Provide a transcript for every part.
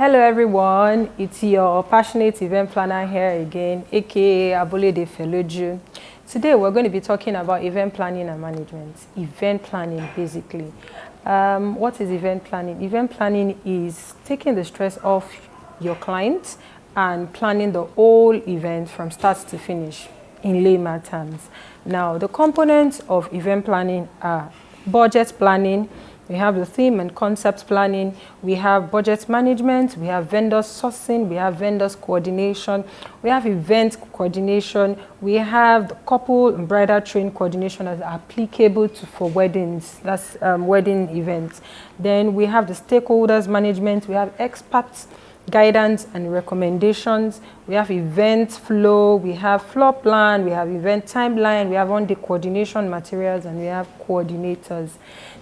Hello everyone, it's your passionate event planner here again, aka Abolede Feloju. Today we're going to be talking about event planning and management. Event planning basically. What is event planning? Event planning is taking the stress off your clients and planning the whole event from start to finish in layman terms. Now the components of event planning are budget planning, we have the theme and concept planning, we have budget management, we have vendor sourcing, we have vendors coordination, we have event coordination, we have the couple and bridal train coordination as applicable for weddings, that's wedding events. Then we have the stakeholders management, we have experts guidance and recommendations, we have event flow, we have floor plan, we have event timeline, we have on-day coordination materials, and we have coordinators.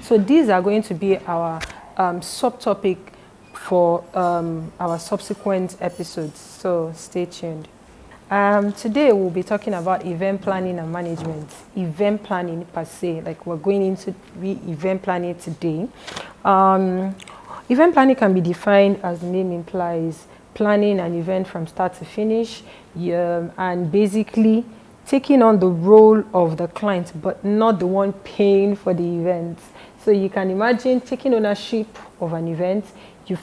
So these are going to be our subtopic for our subsequent episodes, so stay tuned. Today we'll be talking about event planning and management. Event planning per se, like we're going into event planning today. Event planning can be defined, as the name implies, planning an event from start to finish, and basically taking on the role of the client, but not the one paying for the event. So you can imagine taking ownership of an event. You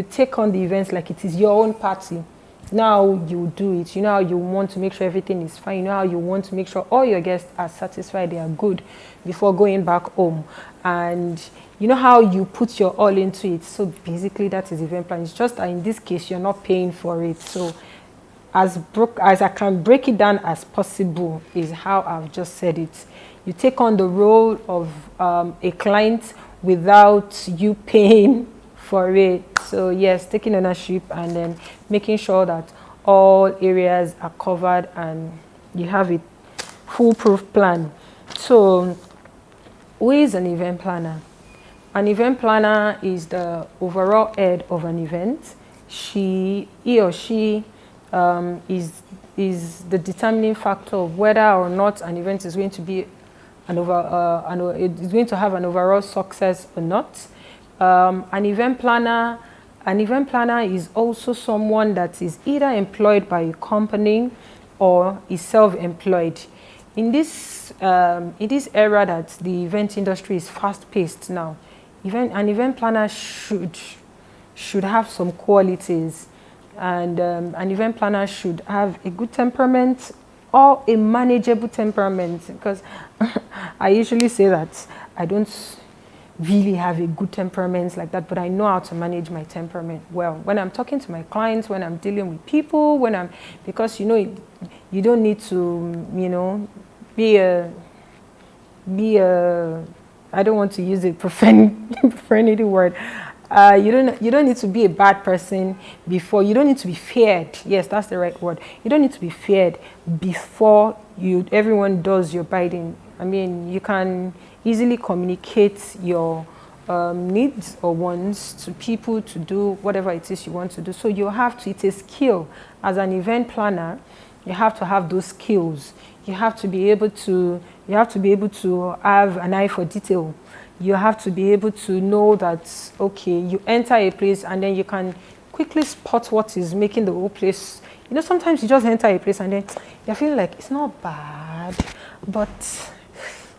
take on the events like it is your own party. Now you do it. You know how you want to make sure everything is fine. You know how you want to make sure all your guests are satisfied, they are good before going back home. And you know how you put your all into it. So basically that is event planning. It's just that in this case you're not paying for it. So as I can break it down as possible is how I've just said it. You take on the role of a client without you paying for it. So yes, taking ownership and then making sure that all areas are covered and you have a foolproof plan. So who is an event planner? An event planner is the overall head of an event. He or she is the determining factor of whether or not an event is going to be it's going to have an overall success or not. An event planner is also someone that is either employed by a company or is self-employed. In this era that the event industry is fast-paced now, an event planner should have some qualities, and an event planner should have a good temperament or a manageable temperament, because I usually say that I don't really have a good temperament like that, but I know how to manage my temperament well. When I'm talking to my clients, when I'm dealing with people, because you don't need to, be a I don't want to use a profanity word. You don't need to be a bad person before. You don't need to be feared. Yes, that's the right word. You don't need to be feared before everyone does your bidding. I mean, you can easily communicate your needs or wants to people to do whatever it is you want to do. So it's a skill. As an event planner, you have to have those skills. You have to be able to have an eye for detail. You have to be able to know that, okay, you enter a place and then you can quickly spot what is making the whole place. Sometimes you just enter a place and then you feel like it's not bad, but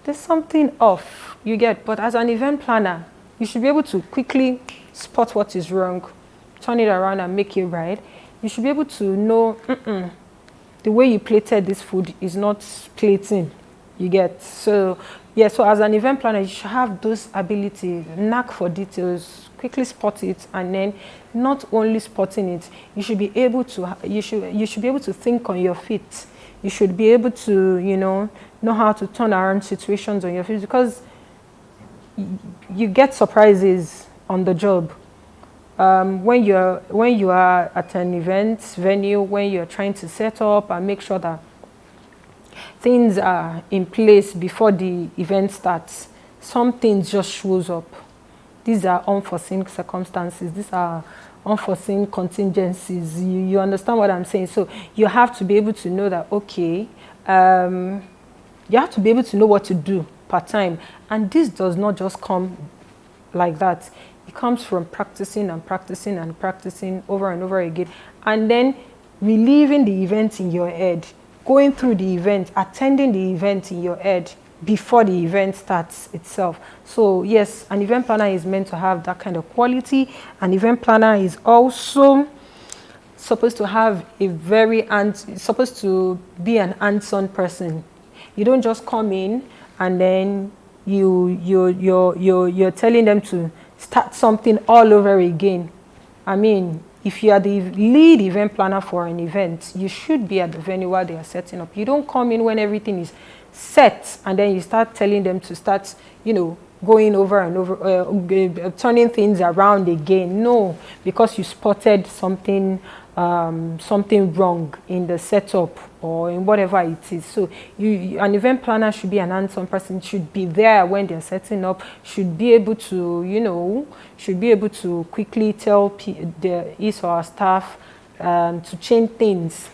there's something off, you get. But as an event planner, you should be able to quickly spot what is wrong, turn it around and make it right. You should be able to know, the way you plated this food is not plating, you get. So as an event planner, you should have those abilities, knack for details, quickly spot it, and then not only spotting it, you should be able to think on your feet. You should be able to, know how to turn around situations on your feet, because you get surprises on the job. When you are at an event venue, when you're trying to set up and make sure that things are in place before the event starts, some things just shows up. These are unforeseen circumstances. These are unforeseen contingencies. You understand what I'm saying? So you have to be able to know that, okay, you have to be able to know what to do per time. And this does not just come like that. It comes from practicing and practicing and practicing over and over again, and then reliving the event in your head, going through the event, attending the event in your head before the event starts itself. So yes, an event planner is meant to have that kind of quality. An event planner is also supposed to have supposed to be an hands-on person. You don't just come in and then you're telling them to start something all over again. I mean, if you are the lead event planner for an event, you should be at the venue while they are setting up. You don't come in when everything is set and then you start telling them to start, going over and over, turning things around again. No, because you spotted something wrong in the setup or in whatever it is. So an event planner should be an hands-on person, should be there when they're setting up, should be able to, quickly tell his or her staff to change things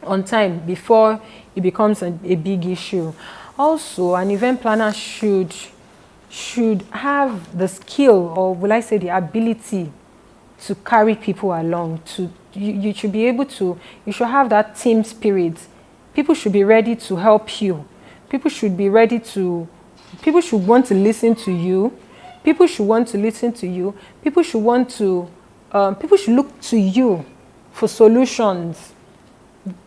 on time before it becomes a big issue. Also, an event planner should have the skill, or will I say the ability, to carry people along. You should be able to, you should have that team spirit. People should be ready to help you. People should want to listen to you. People should look to you for solutions.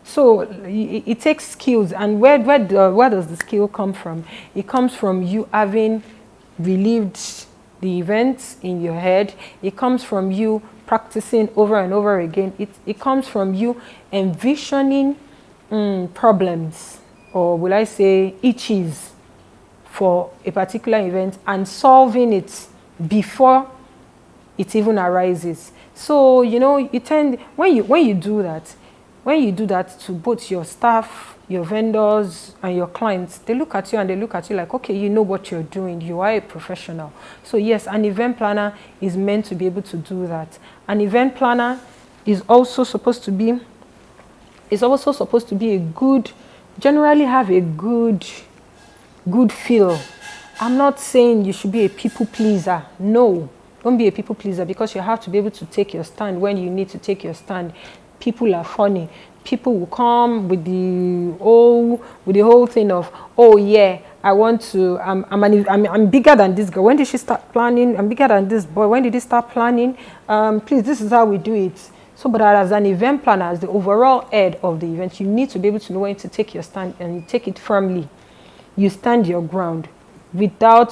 So it takes skills, and where does the skill come from? It comes from you having relived the events in your head. It comes from you practicing over and over again. It comes from you envisioning problems, or will I say itches, for a particular event and solving it before it even arises. So when you do that to both your staff, your vendors, and your clients, they look at you like, okay, you know what you're doing. You are a professional. So yes, an event planner is meant to be able to do that. An event planner is also supposed to be generally have a good feel. I'm not saying you should be a people pleaser. No, don't be a people pleaser, because you have to be able to take your stand when you need to take your stand. People are funny. People will come with the whole thing of, oh yeah, I'm bigger than this girl. When did she start planning? I'm bigger than this boy. When did he start planning? Please, this is how we do it. So, but as an event planner, as the overall head of the event, you need to be able to know when to take your stand, and you take it firmly. You stand your ground without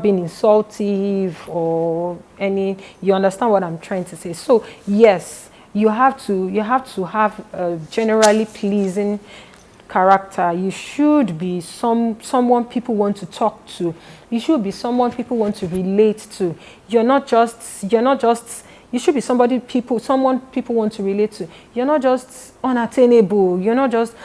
being insultive or any. You understand what I'm trying to say? So yes, you have to have a generally pleasing character. You should be someone people want to talk to. You should be someone people want to relate to. You should be someone people want to relate to. You're not just unattainable. You're not just,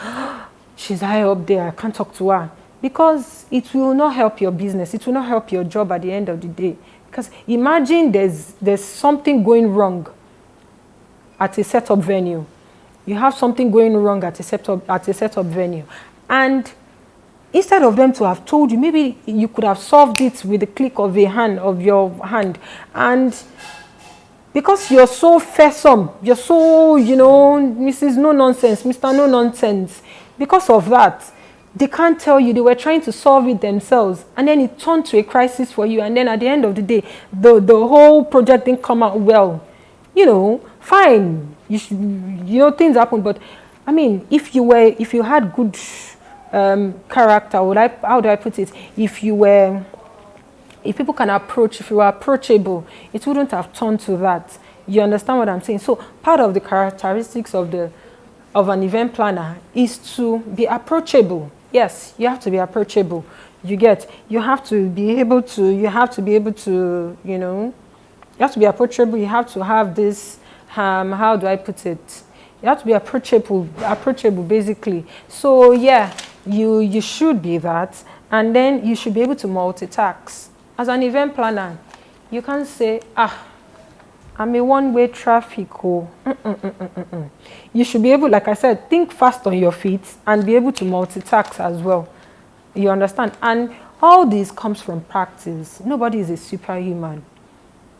she's high up there, I can't talk to her. Because it will not help your business. It will not help your job at the end of the day. Because imagine there's something going wrong at a setup venue. You have something going wrong at a setup venue. And instead of them to have told you, maybe you could have solved it with the click of your hand. And because you're so fearsome, you're so, Mrs. No Nonsense, Mr. No Nonsense, because of that, they can't tell you. They were trying to solve it themselves, and then it turned to a crisis for you. And then at the end of the day, the whole project didn't come out well. Fine. Things happen. But I mean, if you had good character, how do I put it? If people can approach, if you were approachable, it wouldn't have turned to that. You understand what I'm saying? So part of the characteristics of an event planner is to be approachable. Yes, you have to be approachable. You have to be able to, you have to be approachable. You have to have this, how do I put it? You have to be approachable basically. So yeah, you should be that. And then you should be able to multitask. As an event planner, you can't say, I'm a one-way traffic. You should be able, like I said, think fast on your feet and be able to multitask as well. You understand? And all this comes from practice. Nobody is a superhuman.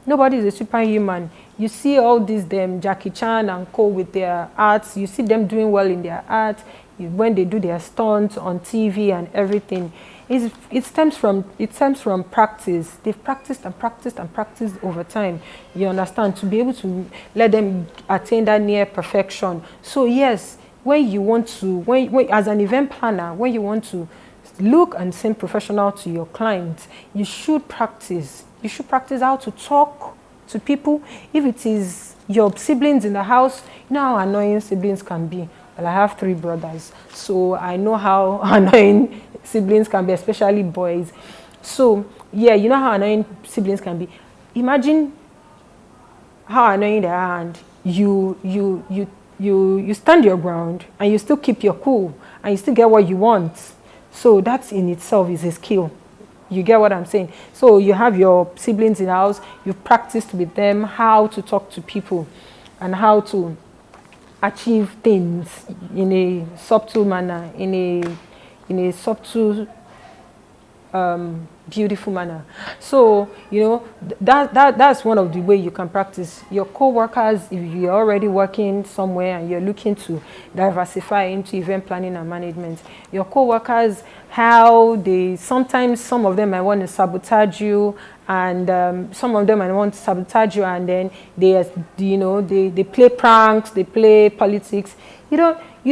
Nobody is a superhuman. You see all these them Jackie Chan and co with their arts. You see them doing well in their art when they do their stunts on TV and everything. It stems from practice. They've practiced and practiced and practiced over time. You understand, to be able to let them attain that near perfection. So yes, when you want to, when as an event planner, when you want to look and seem professional to your clients, you should practice. You should practice how to talk to people. If it is your siblings in the house, you know how annoying siblings can be. Well, I have 3 brothers, so I know how annoying siblings can be, especially boys. So yeah, you know how annoying siblings can be. Imagine how annoying they are, and you stand your ground and you still keep your cool and you still get what you want. So that in itself is a skill. You get what I'm saying? So you have your siblings in the house, you've practiced with them how to talk to people and how to achieve things in a subtle manner, in a subtle, beautiful manner. So you know that's one of the way you can practice. Your co-workers, if you're already working somewhere and you're looking to diversify into event planning and management, your co-workers, how they sometimes, some of them might want to sabotage you, and some of them might want to sabotage you, and then they play pranks, they play politics. You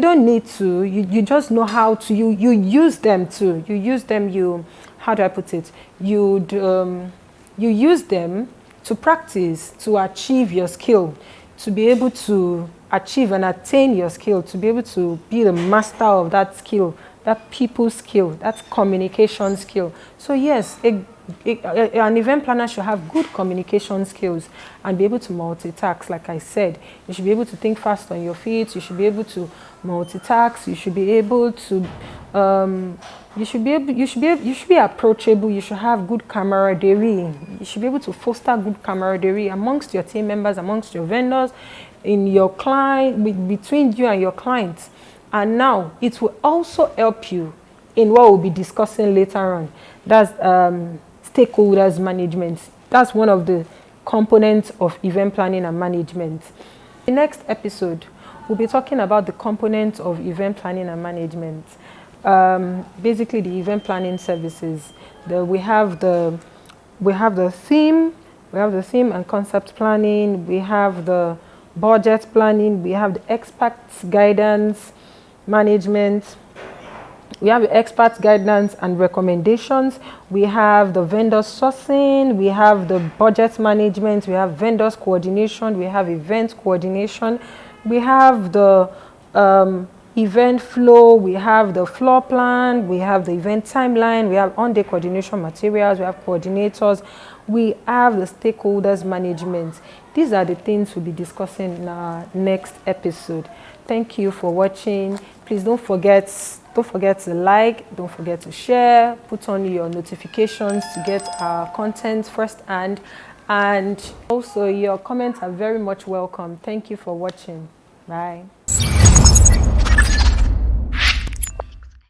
don't need to. You just know how to. You use them too. You use them. How do I put it? You use them to practice, to achieve your skill, to be able to achieve and attain your skill, to be able to be the master of that skill, that people skill, that communication skill. So yes, an event planner should have good communication skills and be able to multitask. Like I said, you should be able to think fast on your feet. You should be able to multitask. You should be able to you should be approachable. You should have good camaraderie. You should be able to foster good camaraderie amongst your team members, amongst your vendors, in your client, between you and your clients. And now it will also help you in what we'll be discussing later on. That's stakeholders management. That's one of the components of event planning and management. In the next episode, we'll be talking about the components of event planning and management. Basically the event planning services. We have the theme, and concept planning, we have the budget planning, we have the experts guidance management, we have the experts guidance and recommendations, we have the vendor sourcing, we have the budget management, we have vendors coordination, we have event coordination, we have the event flow, we have the floor plan, we have the event timeline, we have on-day coordination materials, we have coordinators, we have the stakeholders management. These are the things we'll be discussing in our next episode. Thank you for watching. Please don't forget to like, don't forget to share, put on your notifications to get our content firsthand, and also your comments are very much welcome. Thank you for watching. Bye.